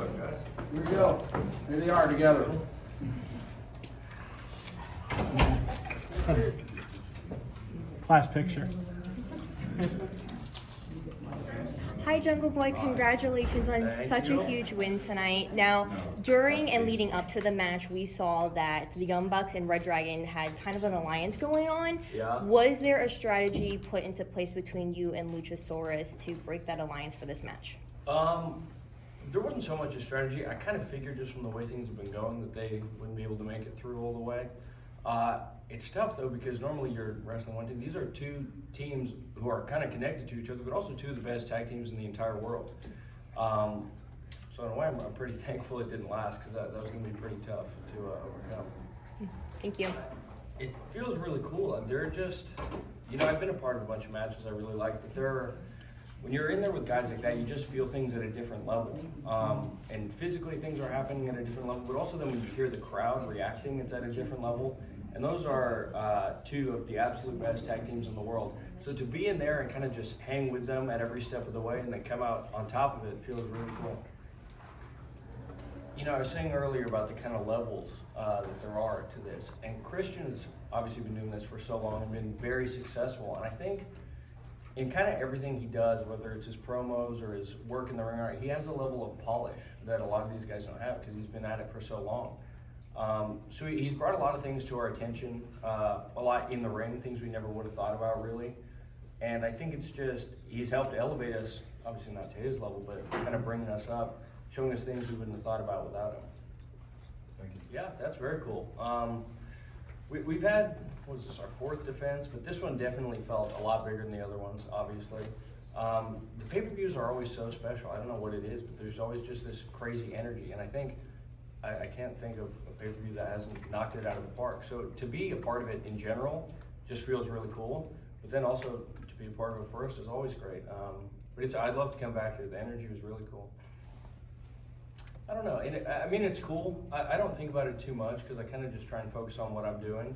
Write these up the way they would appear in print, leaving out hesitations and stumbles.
up, guys? Here we go. Here they are together. Class picture. Hi Jungle Boy, congratulations on such a huge win tonight. Now, during and leading up to the match, we saw that the Young Bucks and Red Dragon had kind of an alliance going on. Yeah. Was there a strategy put into place between you and Luchasaurus to break that alliance for this match? There wasn't so much a strategy. I kind of figured just from the way things have been going that they wouldn't be able to make it through all the way. It's tough though because normally you're wrestling one team. These are two teams who are kind of connected to each other, but also two of the best tag teams in the entire world. So in a way, I'm pretty thankful it didn't last because that was going to be pretty tough to overcome. Thank you. It feels really cool. They're just, I've been a part of a bunch of matches I really like, but when you're in there with guys like that, you just feel things at a different level. And physically things are happening at a different level, but also then when you hear the crowd reacting, it's at a different level. And those are two of the absolute best tag teams in the world. So to be in there and kind of just hang with them at every step of the way and then come out on top of it feels really cool. I was saying earlier about the kind of levels that there are to this. And Christian has obviously been doing this for so long and been very successful. And I think in kind of everything he does, whether it's his promos or his work in the ring, he has a level of polish that a lot of these guys don't have because he's been at it for so long. So he's brought a lot of things to our attention, a lot in the ring, things we never would have thought about really. And I think it's just, he's helped elevate us, obviously not to his level, but kind of bringing us up, showing us things we wouldn't have thought about without him. Thank you. Yeah, that's very cool. We've had, what is this, our fourth defense, but this one definitely felt a lot bigger than the other ones, obviously. The pay-per-views are always so special. I don't know what it is, but there's always just this crazy energy. And I think, I can't think of a pay-per-view that hasn't knocked it out of the park. So to be a part of it in general just feels really cool. But then also to be a part of it first is always great. But I'd love to come back here. The energy was really cool. I don't know. It's cool. I don't think about it too much because I kind of just try and focus on what I'm doing.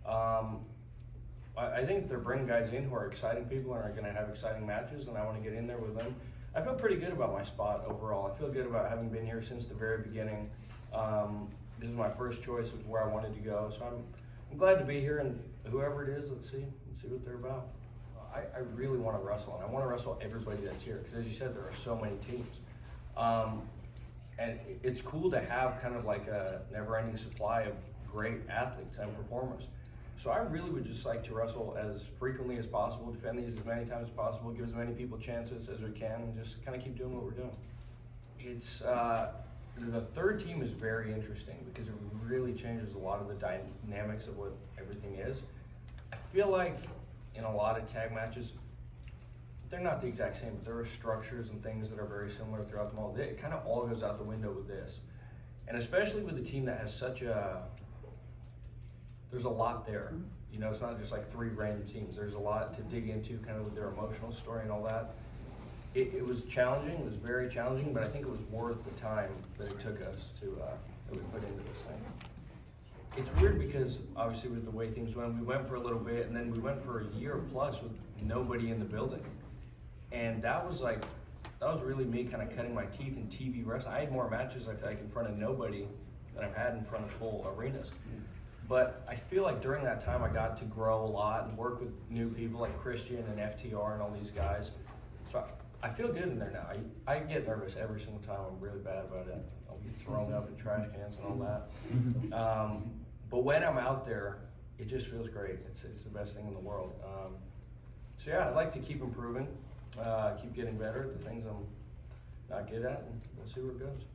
I think if they're bringing guys in who are exciting people and are going to have exciting matches, and I want to get in there with them, I feel pretty good about my spot overall. I feel good about having been here since the very beginning. This is my first choice of where I wanted to go, so I'm glad to be here. And whoever it is, let's see what they're about. I really want to wrestle, and I want to wrestle everybody that's here because, as you said, there are so many teams. And it's cool to have kind of like a never-ending supply of great athletes and performers. So I really would just like to wrestle as frequently as possible, defend these as many times as possible, give as many people chances as we can, and just kind of keep doing what we're doing. It's the third team is very interesting because it really changes a lot of the dynamics of what everything is. I feel like in a lot of tag matches, they're not the exact same, but there are structures and things that are very similar throughout them all. It kind of all goes out the window with this. And especially with a team that has there's a lot there. It's not just like three random teams. There's a lot to dig into kind of with their emotional story and all that. It was challenging, it was very challenging, but I think it was worth the time that it took us that we put into this thing. It's weird because obviously with the way things went, we went for a little bit and then we went for a year plus with nobody in the building. And that was really me kind of cutting my teeth in TV wrestling. I had more matches I feel like in front of nobody than I've had in front of full arenas. But I feel like during that time I got to grow a lot and work with new people like Christian and FTR and all these guys. So I feel good in there now. I get nervous every single time. I'm really bad about it. I'll be throwing up in trash cans and all that. But when I'm out there, it just feels great. It's the best thing in the world. So yeah, I'd like to keep improving. Keep getting better at the things I'm not good at, and we'll see where it goes.